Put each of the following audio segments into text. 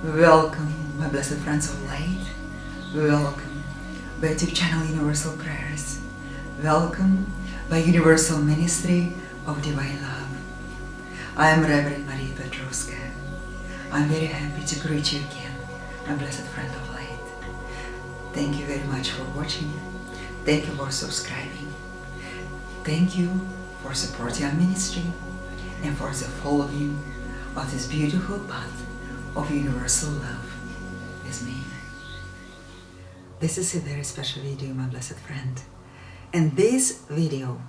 Welcome, my blessed friends of light. Welcome by YouTube channel Universal Prayers. Welcome by Universal Ministry of Divine Love. I am Reverend Maria Petrovska. I'm very happy to greet you again, my blessed friend of light. Thank you very much for watching. Thank you for subscribing. Thank you for supporting our ministry and for the following of this beautiful path of universal love with me. This is a very special video, my blessed friend. In this video,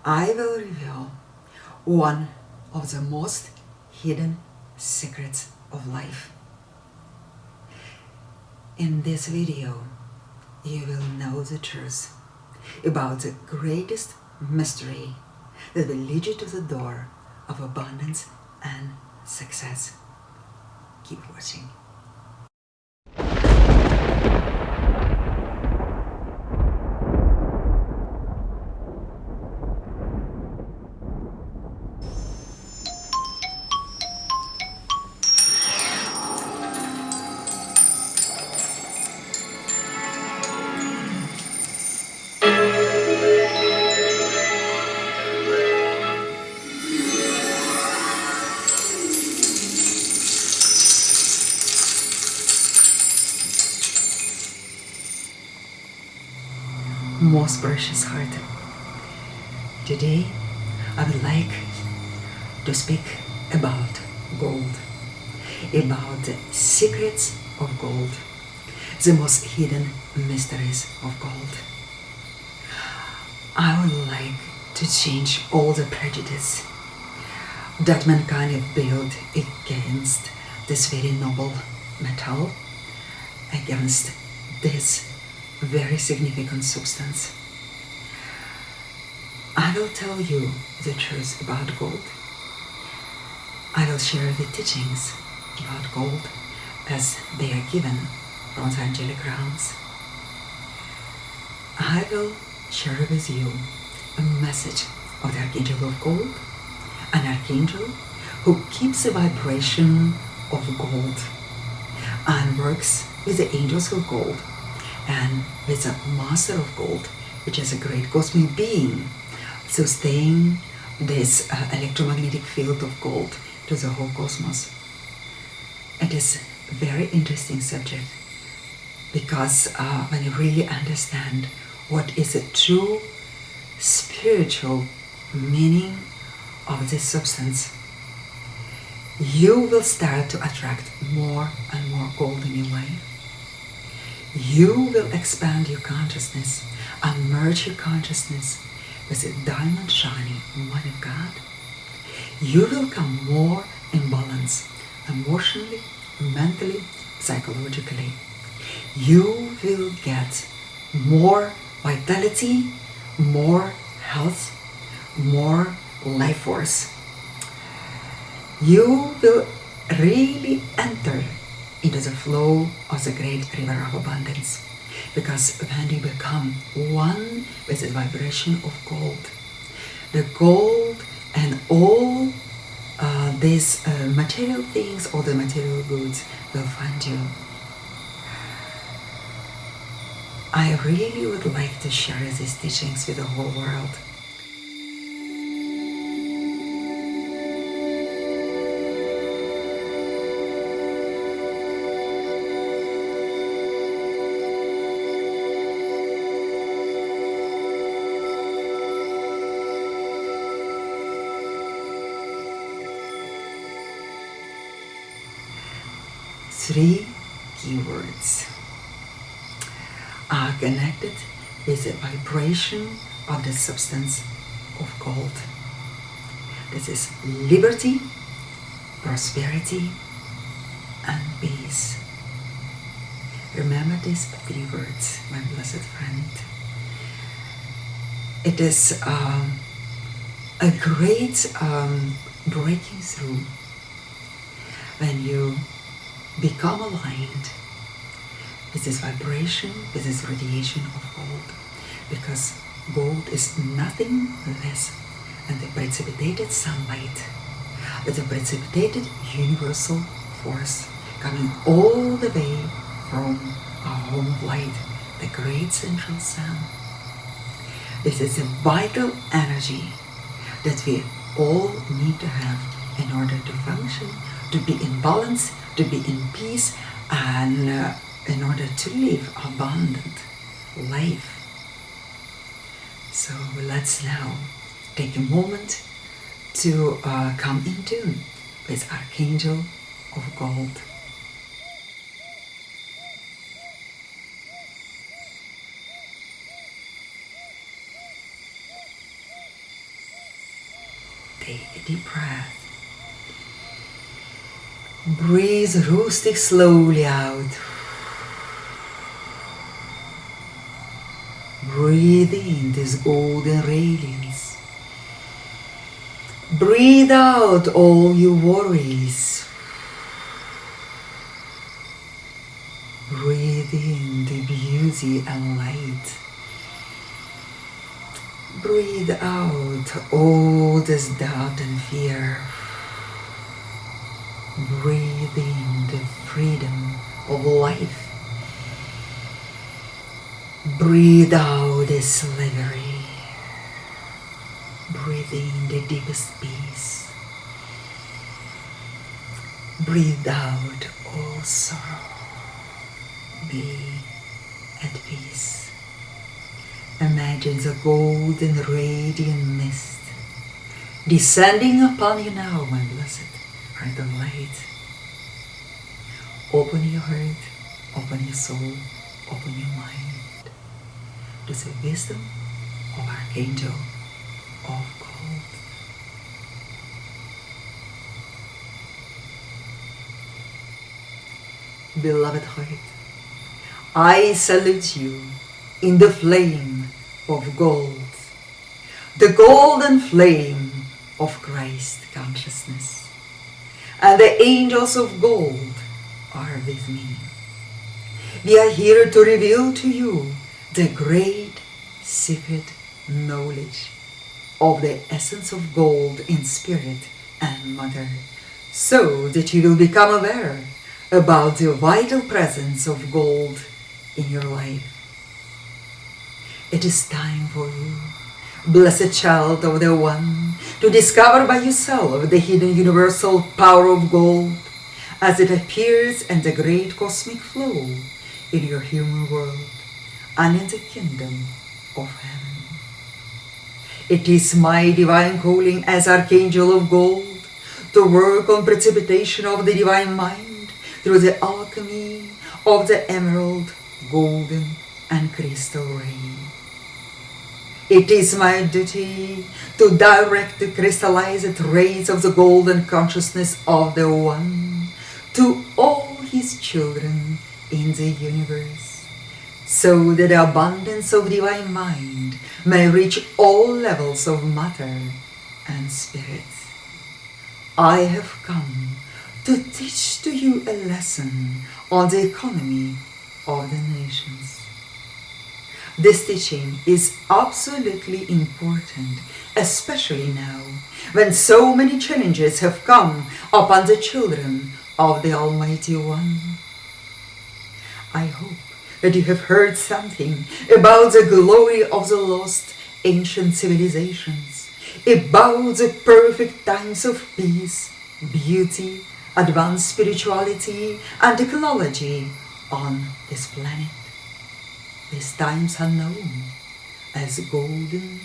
I will reveal one of the most hidden secrets of life. In this video, you will know the truth about the greatest mystery that will lead you to the door of abundance and success. Keep watching. Most precious heart, today I would like to speak about gold, about the secrets of gold, the most hidden mysteries of gold. I would like to change all the prejudice that mankind have built against this very noble metal, against this very significant substance. I will tell you the truth about gold. I will share the teachings about gold as they are given from the angelic realms. I will share with you a message of the Archangel of Gold, an archangel who keeps the vibration of gold and works with the angels of gold and with the Master of Gold, which is a great cosmic being, sustain this electromagnetic field of gold to the whole cosmos. It is a very interesting subject because when you really understand what is the true spiritual meaning of this substance, you will start to attract more and more gold in your life. You will expand your consciousness and merge your consciousness with a diamond shining Mind of God. You will come more in balance emotionally, mentally, psychologically. You will get more vitality, more health, more life force. You will really enter into the flow of the great river of abundance, because when you become one with the vibration of gold, the gold and all these material things, all the material goods will find you. I really would like to share these teachings with the whole world. Three keywords are connected with the vibration of the substance of gold. This is liberty, prosperity, and peace. Remember these three words, my blessed friend. It is a great breaking through when you become aligned with this vibration, with this radiation of gold, because gold is nothing less than the precipitated sunlight, the precipitated universal force coming all the way from our home of light, the great central sun. This is a vital energy that we all need to have in order to function, to be in balance, to be in peace, and in order to live abundant life. So let's now take a moment to come in tune with Archangel of Gold. Take a deep breath. Breathe rustic slowly out. Breathe in this golden radiance. Breathe out all your worries. Breathe in the beauty and light. Breathe out all this doubt and fear. Breathe in the freedom of life. Breathe out the slavery. Breathe in the deepest peace. Breathe out all sorrow. Be at peace. Imagine the golden radiant mist descending upon you now, my blessed heart of light. Open your heart, open your soul, open your mind to the wisdom of Archangel of Gold. Beloved heart, I salute you in the flame of gold, the golden flame of Christ consciousness, and the angels of gold are with me. We are here to reveal to you the great secret knowledge of the essence of gold in spirit and matter, so that you will become aware about the vital presence of gold in your life. It is time for you, blessed child of the One, to discover by yourself the hidden universal power of gold as it appears in the great cosmic flow in your human world and in the kingdom of heaven. It is my divine calling as Archangel of Gold to work on precipitation of the divine mind through the alchemy of the emerald, golden, and crystal ray. It is my duty to direct the crystallized rays of the golden consciousness of the One to all his children in the universe, so that the abundance of divine mind may reach all levels of matter and spirit. I have come to teach to you a lesson on the economy of the nations. This teaching is absolutely important, especially now, when so many challenges have come upon the children of the Almighty One. I hope that you have heard something about the glory of the lost ancient civilizations, about the perfect times of peace, beauty, advanced spirituality, and technology on this planet. These times are known as Golden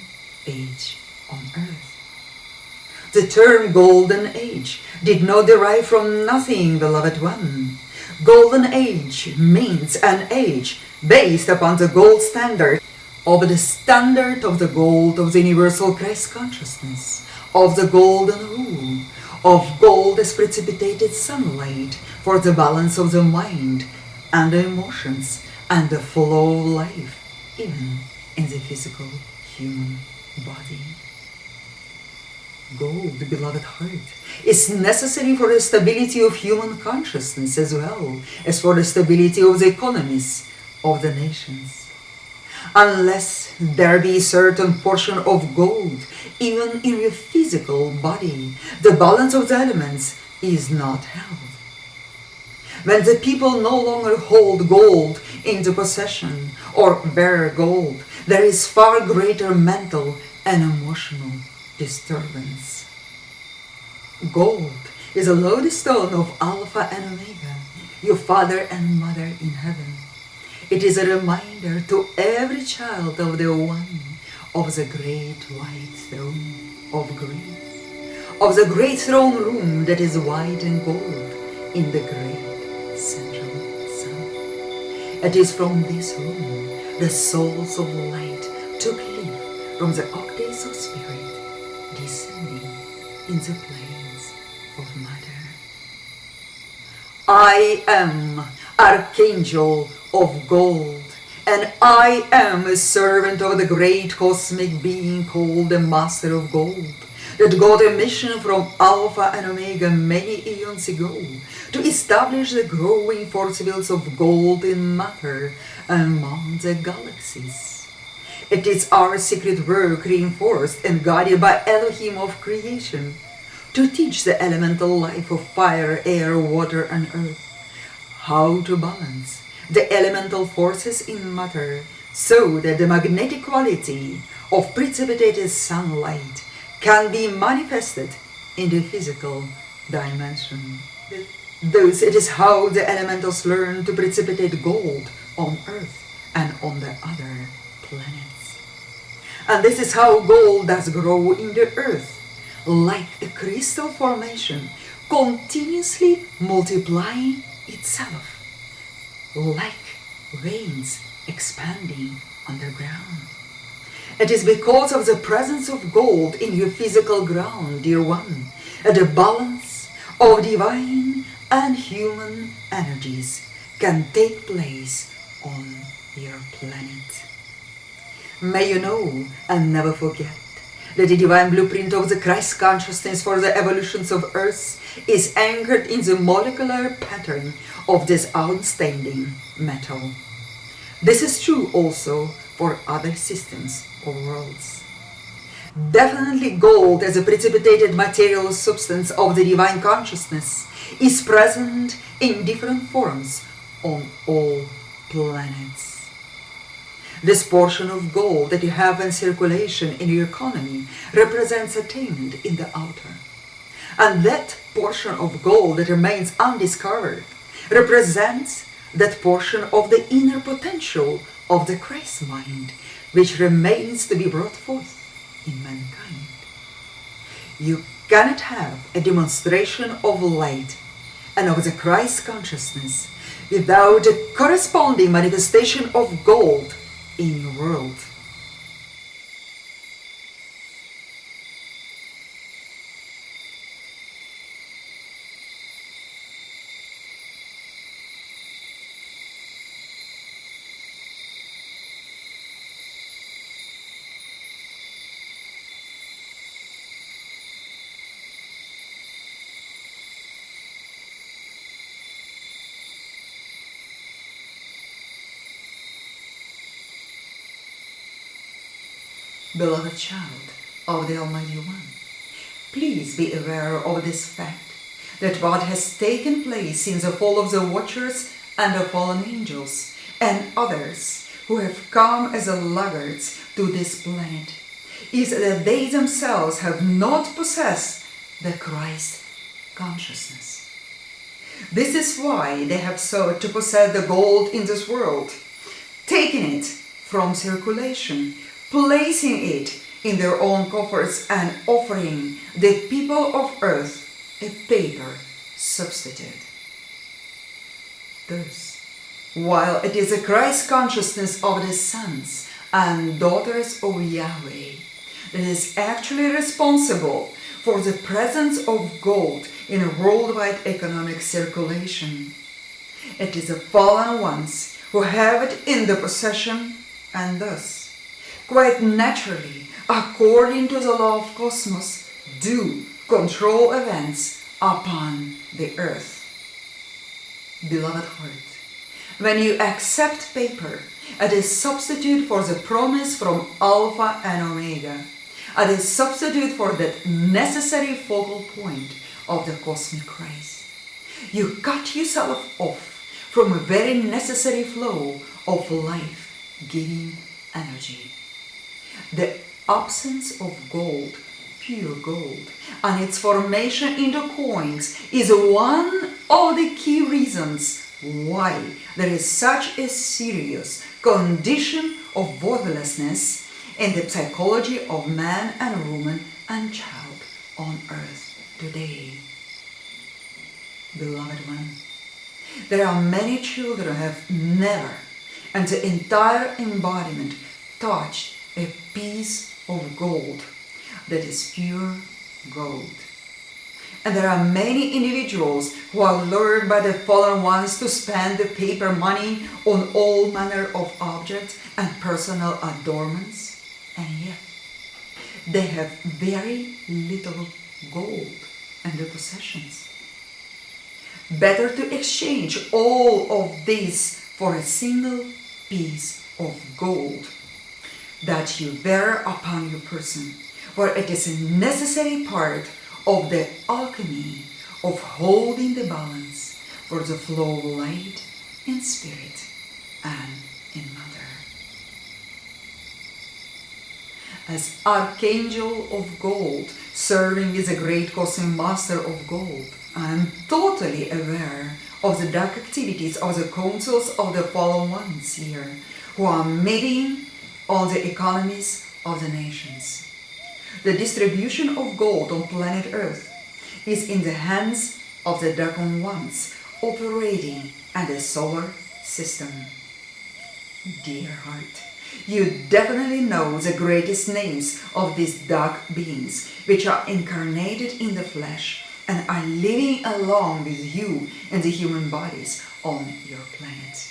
Age on Earth. The term Golden Age did not derive from nothing, beloved one. Golden Age means an age based upon the gold standard of the gold of the universal Christ consciousness, of the golden rule, of gold as precipitated sunlight for the balance of the mind and the emotions, and the flow of life, even in the physical human body. Gold, beloved heart, is necessary for the stability of human consciousness as well as for the stability of the economies of the nations. Unless there be a certain portion of gold, even in your physical body, the balance of the elements is not held. when the people no longer hold gold into possession or wear gold, there is far greater mental and emotional disturbance. Gold is a lodestone of Alpha and Omega, your Father and Mother in heaven. It is a reminder to every child of the one of the great white throne of grace, of the great throne room that is white and gold in the great central sun. It is from this room the souls of light took leave from the octaves of spirit, descending in the planes of matter. I am Archangel of Gold, and I am a servant of the great cosmic being called the Master of Gold, that got a mission from Alpha and Omega many eons ago to establish the growing force fields of gold in matter among the galaxies. It is our secret work, reinforced and guided by Elohim of creation, to teach the elemental life of fire, air, water, and earth how to balance the elemental forces in matter so that the magnetic quality of precipitated sunlight can be manifested in the physical dimension. Thus, it is how the elementals learn to precipitate gold on Earth and on the other planets. And this is how gold does grow in the Earth, like a crystal formation, continuously multiplying itself, like veins expanding underground. It is because of the presence of gold in your physical ground, dear one, that the balance of divine and human energies can take place on your planet. May you know and never forget that the divine blueprint of the Christ consciousness for the evolutions of Earth is anchored in the molecular pattern of this outstanding metal. This is true also for other systems or worlds. Definitely gold as a precipitated material substance of the divine consciousness is present in different forms on all planets. This portion of gold that you have in circulation in your economy represents attainment in the outer. And that portion of gold that remains undiscovered represents that portion of the inner potential of the Christ mind, which remains to be brought forth in mankind. You cannot have a demonstration of light and of the Christ consciousness without a corresponding manifestation of gold in your world. Beloved child of the Almighty One, please be aware of this fact, that what has taken place since the fall of the Watchers and the fallen angels and others who have come as laggards to this planet is that they themselves have not possessed the Christ consciousness. This is why they have sought to possess the gold in this world, taking it from circulation, placing it in their own coffers and offering the people of earth a paper substitute. Thus, while it is the Christ consciousness of the sons and daughters of Yahweh that is actually responsible for the presence of gold in a worldwide economic circulation, it is the fallen ones who have it in the possession, and thus, quite naturally, according to the law of cosmos, do control events upon the earth. Beloved heart, when you accept paper as a substitute for the promise from Alpha and Omega, as a substitute for that necessary focal point of the cosmic Christ, You cut yourself off from a very necessary flow of life-giving energy. The absence of gold, pure gold, and its formation into coins is one of the key reasons why there is such a serious condition of worthlessness in the psychology of man and woman and child on earth today. Beloved one, there are many children who have never, and the entire embodiment, touched a piece of gold that is pure gold. And there are many individuals who are lured by the fallen ones to spend the paper money on all manner of objects and personal adornments, and yet they have very little gold in their possessions. Better to exchange all of this for a single piece of gold that you wear upon your person, for it is a necessary part of the alchemy of holding the balance for the flow of light in spirit and in matter. As Archangel of Gold, serving as a great cosmic master of gold, I am totally aware of the dark activities of the councils of the fallen ones here, who are meddling on the economies of the nations. The distribution of gold on planet Earth is in the hands of the dark ones operating in the solar system. Dear heart, you definitely know the greatest names of these dark beings, which are incarnated in the flesh and are living along with you in the human bodies on your planet.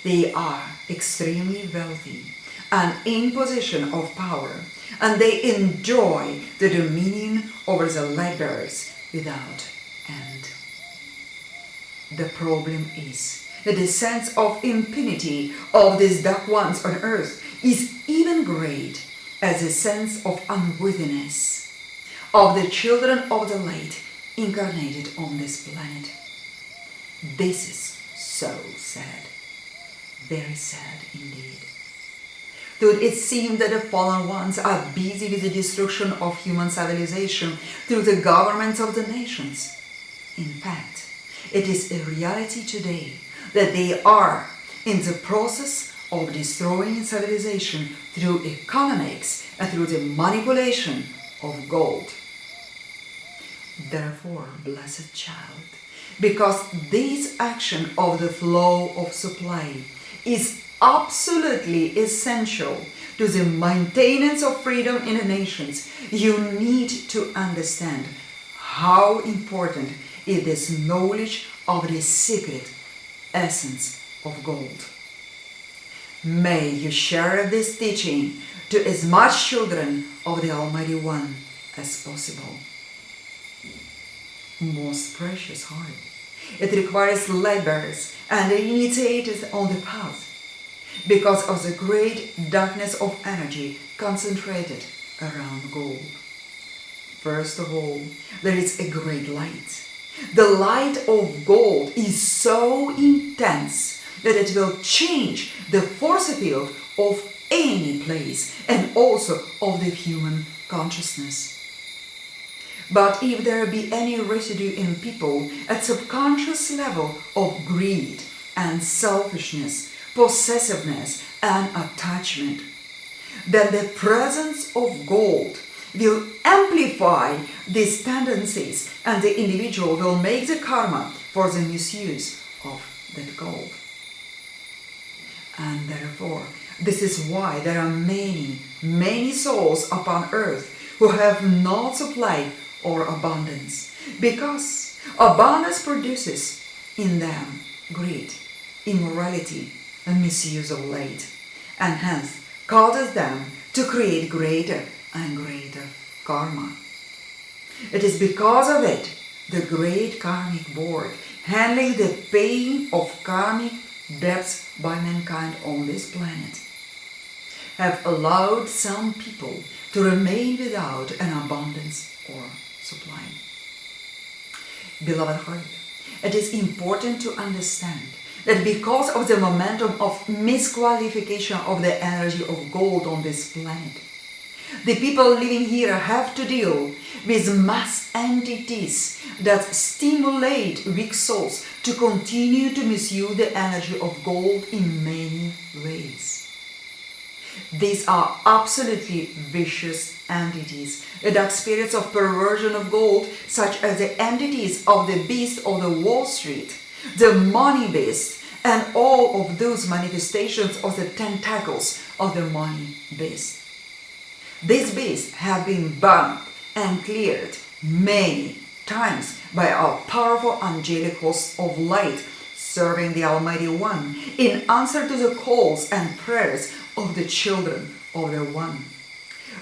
They are extremely wealthy and in position of power, and they enjoy the dominion over the light bearers without end. The problem is that the sense of impunity of these dark ones on earth is even great as a sense of unworthiness of the children of the light incarnated on this planet. This is so sad, very sad indeed. Though it seems that the fallen ones are busy with the destruction of human civilization through the governments of the nations. In fact, it is a reality today that they are in the process of destroying civilization through economics and through the manipulation of gold. Therefore, blessed child, because this action of the flow of supply is absolutely essential to the maintenance of freedom in the nations, you need to understand how important is this knowledge of the secret essence of gold. May you share this teaching to as much children of the Almighty One as possible. Most precious heart, it requires laborers and initiators on the path because of the great darkness of energy concentrated around gold. First of all, there is a great light. The light of gold is so intense that it will change the force field of any place and also of the human consciousness. But if there be any residue in people at subconscious level of greed and selfishness, possessiveness and attachment, then the presence of gold will amplify these tendencies and the individual will make the karma for the misuse of that gold. And therefore, this is why there are many, many souls upon earth who have no supply or abundance, because abundance produces in them greed, immorality, and misuse of light, and hence causes them to create greater and greater karma. It is because of it the great karmic board handling the paying of karmic debts by mankind on this planet have allowed some people to remain without an abundance or supply. Beloved heart, it is important to understand that because of the momentum of misqualification of the energy of gold on this planet, the people living here have to deal with mass entities that stimulate weak souls to continue to misuse the energy of gold in many ways. These are absolutely vicious entities that are spirits of perversion of gold, such as the entities of the beast of the Wall Street, the money beast, and all of those manifestations of the tentacles of the money beast. These beasts have been burned and cleared many times by our powerful angelic hosts of light serving the Almighty One in answer to the calls and prayers of the children of the One.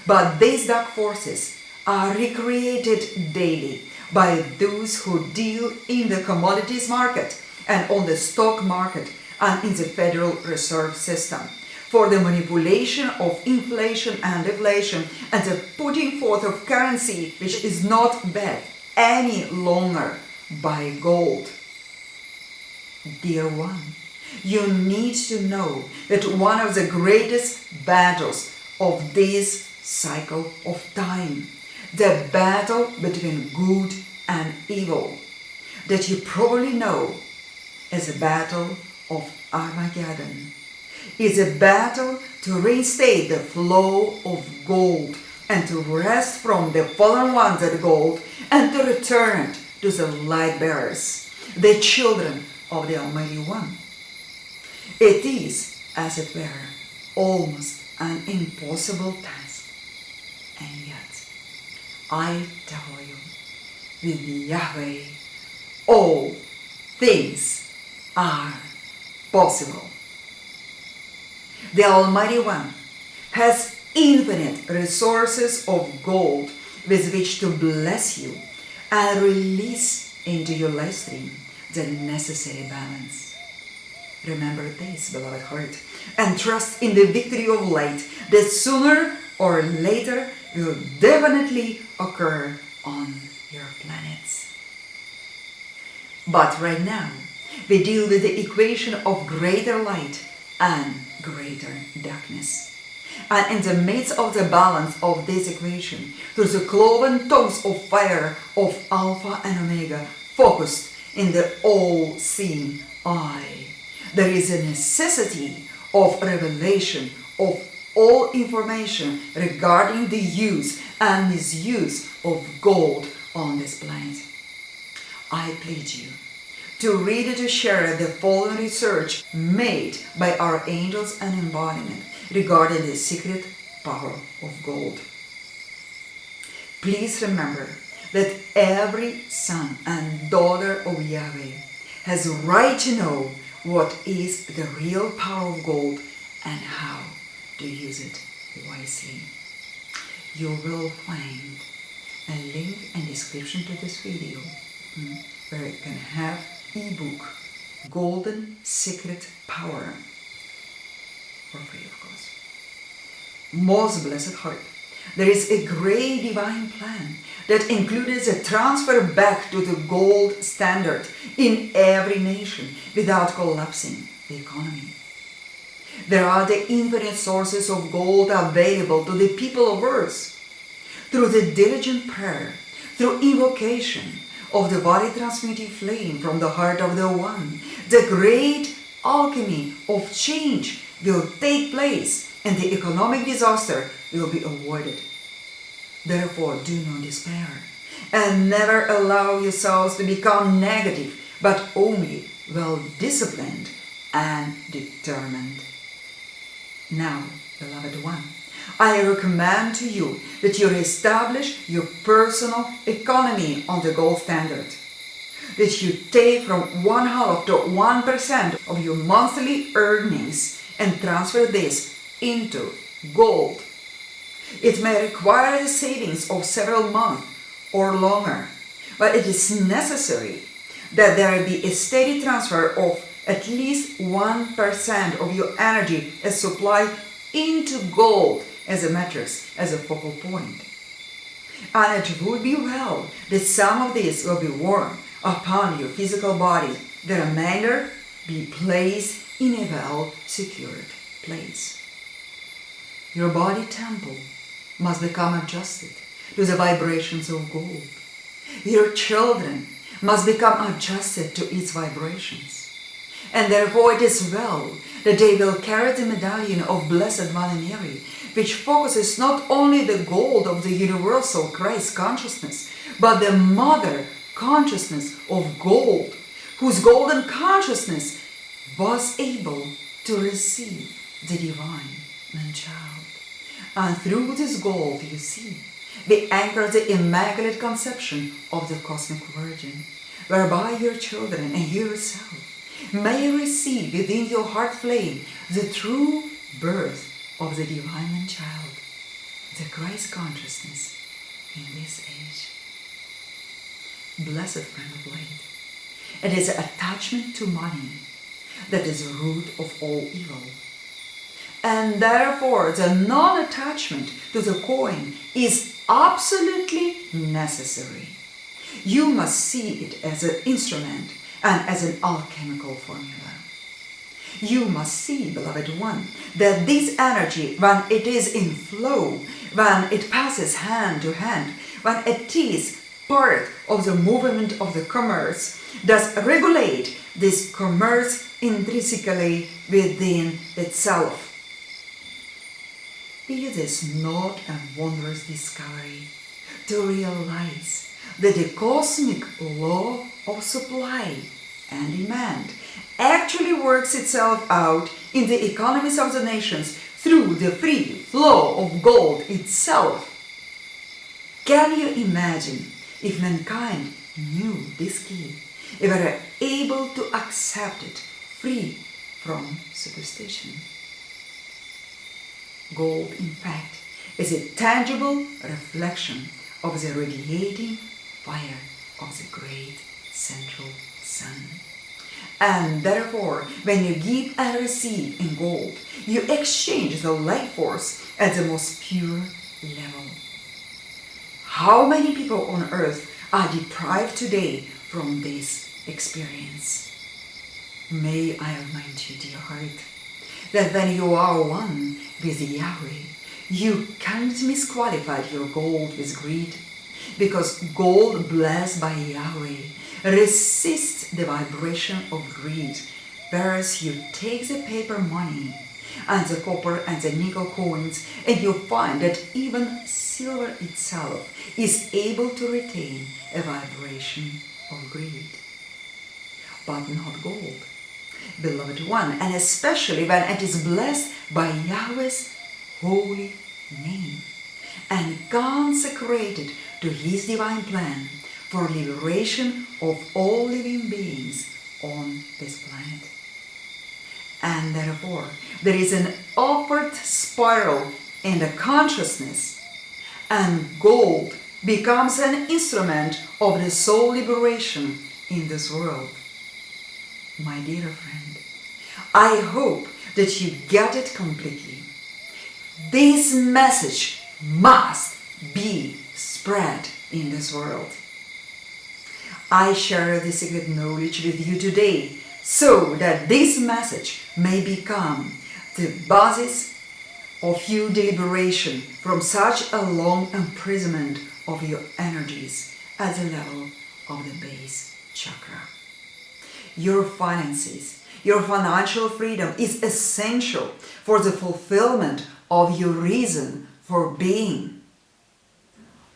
But these dark forces are recreated daily by those who deal in the commodities market and on the stock market and in the Federal Reserve System for the manipulation of inflation and deflation and the putting forth of currency which is not backed any longer by gold. Dear one, you need to know that one of the greatest battles of this cycle of time, the battle between good and evil, that you probably know as the battle of Armageddon, is a battle to reinstate the flow of gold and to wrest from the fallen ones at gold and to return it to the light bearers, the children of the Almighty One. It is, as it were, almost an impossible task. And yet, I tell you, with Yahweh, all things are possible. The Almighty One has infinite resources of gold with which to bless you and release into your life stream the necessary balance. Remember this, beloved heart, and trust in the victory of light that sooner or later will definitely occur on your planets. But right now, we deal with the equation of greater light and greater darkness. And in the midst of the balance of this equation, through the cloven tongues of fire of Alpha and Omega, focused in the all-seeing eye, there is a necessity of revelation of all information regarding the use and misuse of gold on this planet. I plead you to read and to share the following research made by our angels and embodiment regarding the secret power of gold. Please remember that every son and daughter of Yahweh has a right to know what is the real power of gold and how to use it wisely. You will find a link and description to this video where you can have ebook Golden Secret Power for free, of course. Most blessed heart, there is a great divine plan that includes a transfer back to the gold standard in every nation without collapsing the economy. There are the infinite sources of gold available to the people of earth through the diligent prayer, through invocation of the body transmuting flame from the heart of the One. The great alchemy of change will take place and the economic disaster will be avoided. Therefore, do not despair and never allow yourselves to become negative, but only well-disciplined and determined. Now, beloved one, I recommend to you that you establish your personal economy on the gold standard, that you take from 1/2 to 1% of your monthly earnings and transfer this into gold. It may require the savings of several months or longer, but it is necessary that there be a steady transfer of at least 1% of your energy as supply into gold as a matrix, as a focal point. And it would be well that some of this will be worn upon your physical body, the remainder be placed in a well-secured place. Your body temple must become adjusted to the vibrations of gold. Your children must become adjusted to its vibrations. And therefore it is well that they will carry the medallion of Blessed Mother Mary, which focuses not only the gold of the universal Christ consciousness, but the Mother consciousness of gold, whose golden consciousness was able to receive the divine man-child. And through this gold, you see, we anchor the Immaculate Conception of the Cosmic Virgin, whereby your children and yourself may receive within your heart flame the true birth of the divine man-child, the Christ consciousness in this age. Blessed friend of light, it is attachment to money that is the root of all evil. And therefore the non-attachment to the coin is absolutely necessary. You must see it as an instrument and as an alchemical formula. You must see, beloved one, that this energy, when it is in flow, when it passes hand to hand, when it is part of the movement of the commerce, does regulate this commerce intrinsically within itself. It is not a wondrous discovery to realize that the cosmic law of supply and demand actually works itself out in the economies of the nations through the free flow of gold itself. Can you imagine if mankind knew this key, if they were able to accept it free from superstition? Gold, in fact, is a tangible reflection of the radiating fire of the great central sun. And therefore, when you give and receive in gold, you exchange the life force at the most pure level. How many people on earth are deprived today from this experience? May I remind you, dear heart, that when you are one with Yahweh, you can't misqualify your gold with greed, because gold blessed by Yahweh resists the vibration of greed, whereas you take the paper money and the copper and the nickel coins, and you find that even silver itself is able to retain a vibration of greed, but not gold, beloved one, and especially when it is blessed by Yahweh's holy name and consecrated to his divine plan for liberation of all living beings on this planet. And therefore, there is an upward spiral in the consciousness, and gold becomes an instrument of the soul liberation in this world. My dear friend, I hope that you get it completely. This message must be spread in this world. I share the secret knowledge with you today so that this message may become the basis of your deliberation from such a long imprisonment of your energies at the level of the base chakra. Your finances, your financial freedom is essential for the fulfillment of your reason for being.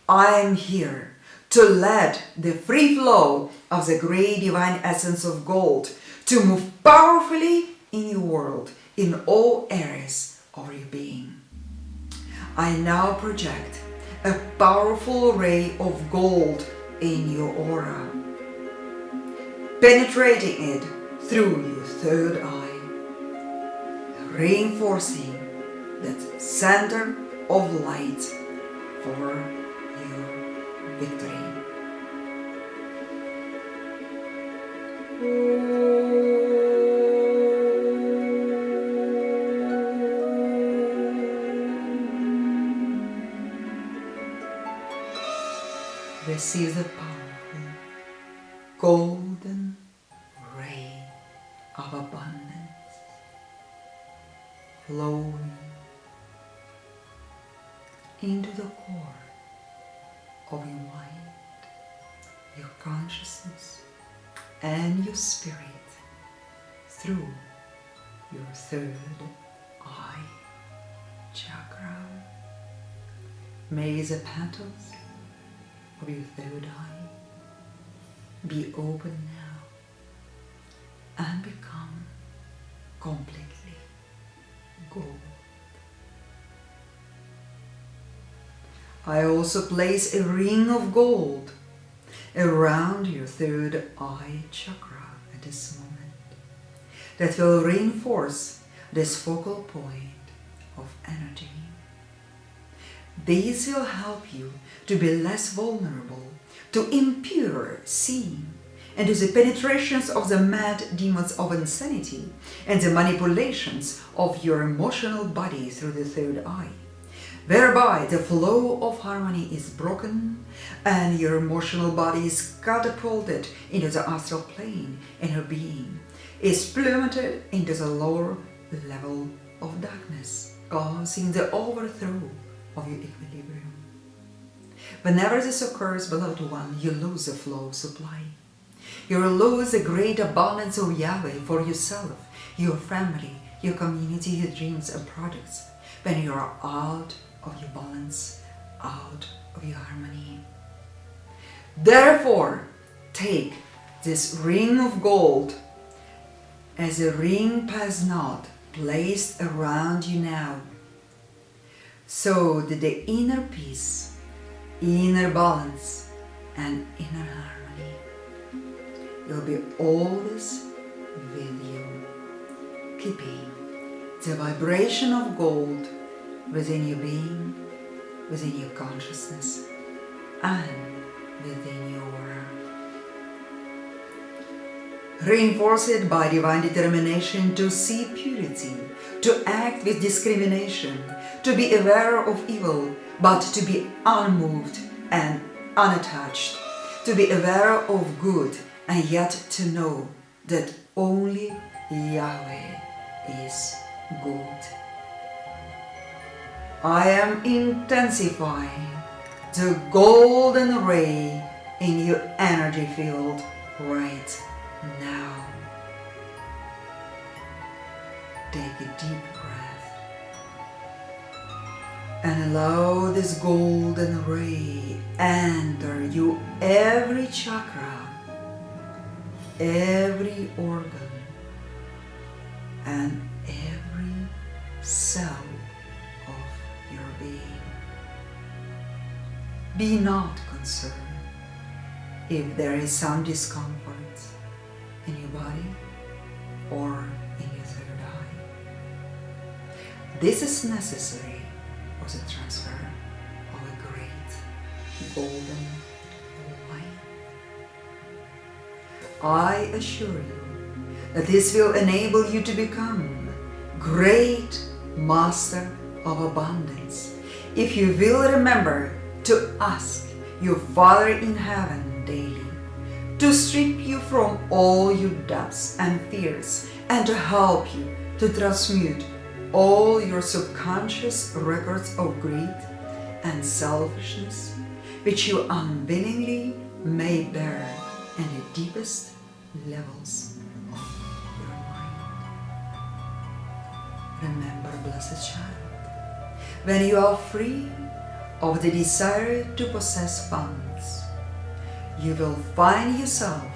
I am here to let the free flow of the great divine essence of gold to move powerfully in your world, in all areas of your being. I now project a powerful ray of gold in your aura, penetrating it through your third eye, reinforcing that center of light for your victory. This is the powerful golden ray of abundance flowing into the core of your mind, your consciousness, and your spirit through your third eye chakra. May the petals of your third eye be open now and become completely gold. I also place a ring of gold around your third eye chakra at this moment that will reinforce this focal point of energy. These will help you to be less vulnerable to impure seeing and to the penetrations of the mad demons of insanity and the manipulations of your emotional body through the third eye, whereby the flow of harmony is broken and your emotional body is catapulted into the astral plane and your being is plummeted into the lower level of darkness, causing the overthrow of your equilibrium. Whenever this occurs, beloved one, you lose the flow of supply. You lose the great abundance of Yahweh for yourself, your family, your community, your dreams and products, when you are out of your balance, out of your harmony. Therefore, take this ring of gold as a ring pass knot placed around you now, so that the inner peace, inner balance, and inner harmony will be always with you, keeping the vibration of gold within your being, within your consciousness, and within your aura. Reinforce it by divine determination to see purity, to act with discrimination, to be aware of evil, but to be unmoved and unattached, to be aware of good and yet to know that only Yahweh is good. I am intensifying the golden ray in your energy field right now. Take a deep breath and allow this golden ray enter you every chakra, every organ, and every cell of your being. Be not concerned if there is some discomfort in your body or in your third eye. This is necessary for the transfer of a great golden light. I assure you that this will enable you to become great master of abundance if you will remember to ask your Father in heaven daily to strip you from all your doubts and fears and to help you to transmute all your subconscious records of greed and selfishness which you unwillingly may bear in the deepest levels of your mind. Remember, blessed child, when you are free of the desire to possess funds, you will find yourself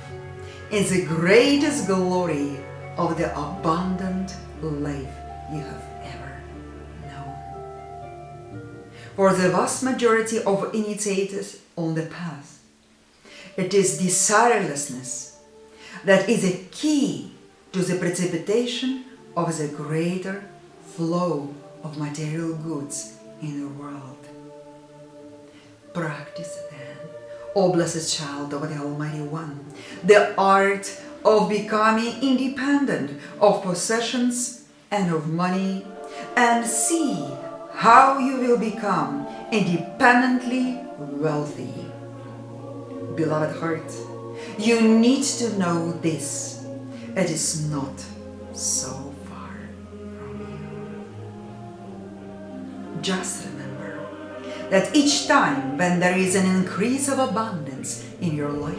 in the greatest glory of the abundant life you have ever known. For the vast majority of initiated on the path, it is desirelessness that is a key to the precipitation of the greater flow of material goods in the world. Practice then, O blessed child of the Almighty One, the art of becoming independent of possessions and of money, and see how you will become independently wealthy. Beloved heart, You need to know this. It is not so far from you. Just remember that each time when there is an increase of abundance in your life,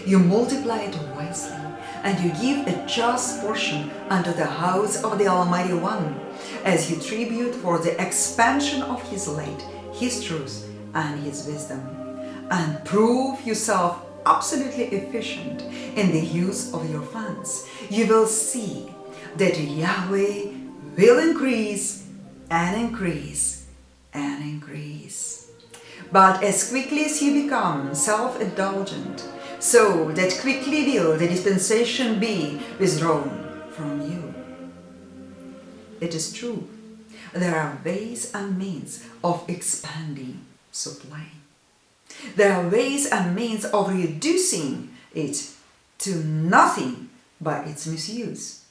you multiply it wisely and you give a just portion unto the house of the Almighty One as you tribute for the expansion of His light, His truth, and His wisdom, and prove yourself absolutely efficient in the use of your funds. You will see that Yahweh will increase and increase and increase. But as quickly as you become self-indulgent, so that quickly will the dispensation be withdrawn from you. It is true, there are ways and means of expanding supply. There are ways and means of reducing it to nothing by its misuse.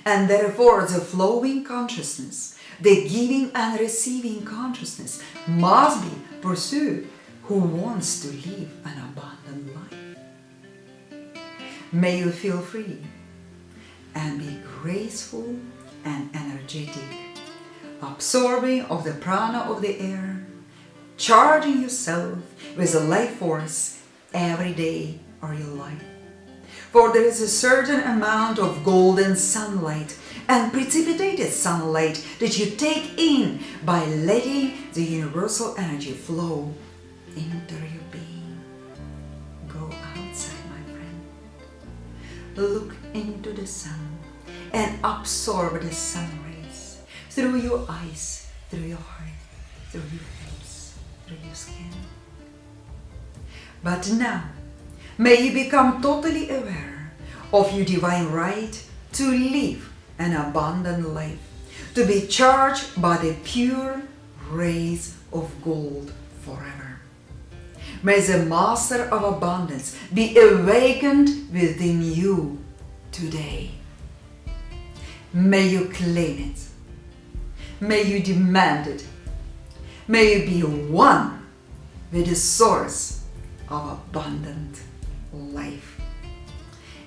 And therefore the flowing consciousness, the giving and receiving consciousness must be pursued who wants to live an abundant life. May you feel free and be graceful and energetic, absorbing of the prana of the air, charging yourself with the life force every day of your life. For there is a certain amount of golden sunlight and precipitated sunlight that you take in by letting the universal energy flow into your being. Go outside, my friend. Look into the sun and absorb the sun rays through your eyes, through your heart, through your face, through your skin. But now, may you become totally aware of your divine right to live an abundant life, to be charged by the pure rays of gold forever. May the Master of Abundance be awakened within you today. May you claim it. May you demand it. May you be one with the source of abundant life.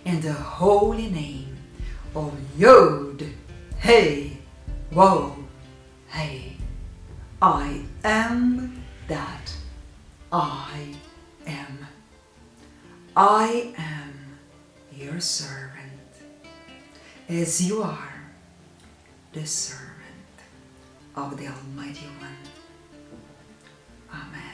In the holy name of Yod, Hey, Woe, Hey, I am that I am. I am your servant, as you are the servant of the Almighty One. Amen.